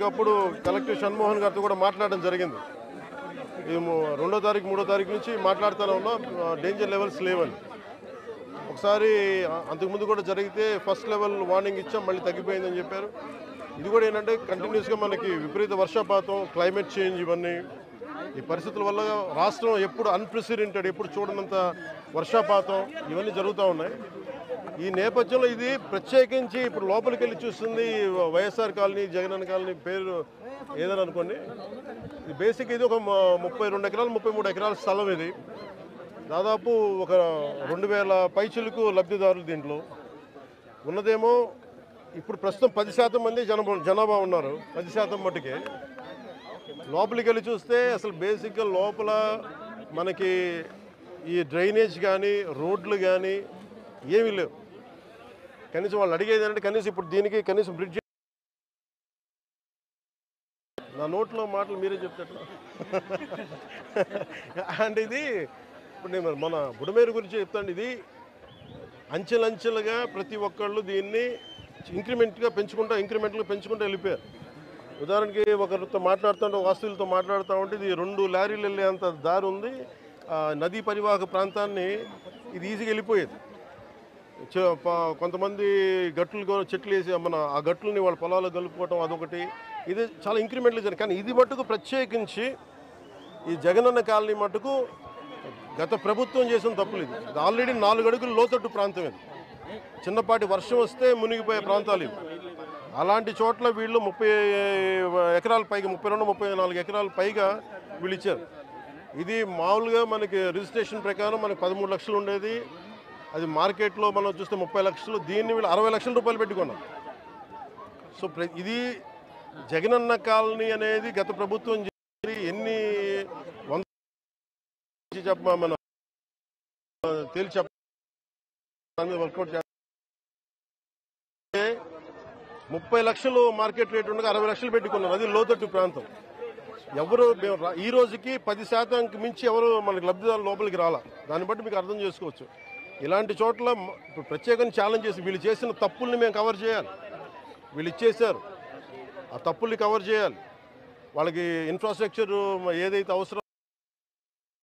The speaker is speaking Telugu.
ఎప్పటికప్పుడు కలెక్టర్ షణ్మోహన్ గారితో కూడా మాట్లాడడం జరిగింది. ఈ 2వ తారీఖు 3వ తారీఖు నుంచి మాట్లాడుతూనే ఉన్నాం, డేంజర్ లెవెల్స్ లేవని. ఒకసారి అంతకుముందు కూడా జరిగితే ఫస్ట్ లెవెల్ వార్నింగ్ ఇచ్చాం, మళ్ళీ తగ్గిపోయిందని చెప్పారు. ఇది కూడా ఏంటంటే కంటిన్యూస్గా మనకి విపరీత వర్షపాతం, క్లైమేట్ చేంజ్, ఇవన్నీ ఈ పరిస్థితుల వల్ల రాష్ట్రం ఎప్పుడు అన్ప్రెసిడెంటెడ్, ఎప్పుడు చూడనంత వర్షపాతం ఇవన్నీ జరుగుతూ ఉన్నాయి. ఈ నేపథ్యంలో ఇది ప్రత్యేకించి ఇప్పుడు లోపలికి వెళ్ళి చూస్తుంది వైఎస్ఆర్ కాలనీ, జగనన్న కాలనీ పేరు ఏదని అనుకోండి. ఇది బేసిక్ ఇది ఒక 32 ఎకరాలు 33 ఎకరాల స్థలం. ఇది దాదాపు ఒక 2000 పైచిలకు లబ్ధిదారులు. దీంట్లో ఉన్నదేమో ఇప్పుడు ప్రస్తుతం 10% మంది జనాభా ఉన్నారు. 10% మట్టుకే. లోపలికి వెళ్ళి చూస్తే అసలు బేసిక్గా లోపల మనకి ఈ డ్రైనేజ్ కానీ రోడ్లు కానీ ఏమీ లేవు. కనీసం వాళ్ళు అడిగేది ఏంటంటే కనీసం ఇప్పుడు దీనికి కనీసం బ్రిడ్జ్. నా నోట్లో మాటలు మీరే చెప్తారు. అండ్ ఇది ఇప్పుడు నేను మన బుడమేరు గురించి చెప్తాను. ఇది అంచెలంచెలుగా ప్రతి ఒక్కళ్ళు దీన్ని ఇంక్రిమెంట్గా పెంచుకుంటూ వెళ్ళిపోయారు. ఉదాహరణకి ఒకరితో మాట్లాడుతుంటే, వాస్తువులతో మాట్లాడుతూ ఉంటే ఇది 2 లారీలు వెళ్ళేంత దారి ఉంది. నదీ పరివాహక ప్రాంతాన్ని ఇది ఈజీగా వెళ్ళిపోయేది. కొంతమంది గట్లు చెట్లు వేసి ఆ గట్లని వాళ్ళ పొలాల్లో కలుపుకోవటం అదొకటి. ఇది చాలా ఇంక్రిమెంట్లు జరిగింది. కానీ ఇది మట్టుకు ప్రత్యేకించి ఈ జగనన్న కాలనీ మట్టుకు గత ప్రభుత్వం చేసిన తప్పులు. ఇది ఆల్రెడీ 4 అడుగులు లోతట్టు ప్రాంతం. ఇది చిన్నపాటి వర్షం వస్తే మునిగిపోయే ప్రాంతాలు ఇవి. అలాంటి చోట్ల వీళ్ళు 30 ఎకరాల పైగా 32-34 ఎకరాల పైగా వీళ్ళు ఇచ్చారు. ఇది మామూలుగా మనకి రిజిస్ట్రేషన్ ప్రకారం మనకి 13 లక్షలు ఉండేది. అది మార్కెట్లో మనం చూస్తే 30 లక్షలు. దీన్ని వీళ్ళు 60 లక్షల రూపాయలు పెట్టుకున్నారు. సో ఇది జగనన్న కాలనీ అనేది గత ప్రభుత్వం ఎన్ని మన తేల్చి వర్కౌట్ చేస్తే 30 లక్షలు మార్కెట్ రేట్ ఉండగా 60 లక్షలు పెట్టుకున్నారు. అది లోతట్టు ప్రాంతం. ఎవరు ఈ రోజుకి 10% మించి ఎవరు మనకి లబ్ధిదారులు లోపలికి రాలా. దాన్ని బట్టి మీకు అర్థం చేసుకోవచ్చు. ఇలాంటి చోట్ల ప్రత్యేకంగా ఛాలెంజ్ చేసి వీళ్ళు చేసిన తప్పుల్ని మేము కవర్ చేయాలి. వీళ్ళు ఇచ్చేశారు, ఆ తప్పుల్ని కవర్ చేయాలి. వాళ్ళకి ఇన్ఫ్రాస్ట్రక్చర్ ఏదైతే అవసరం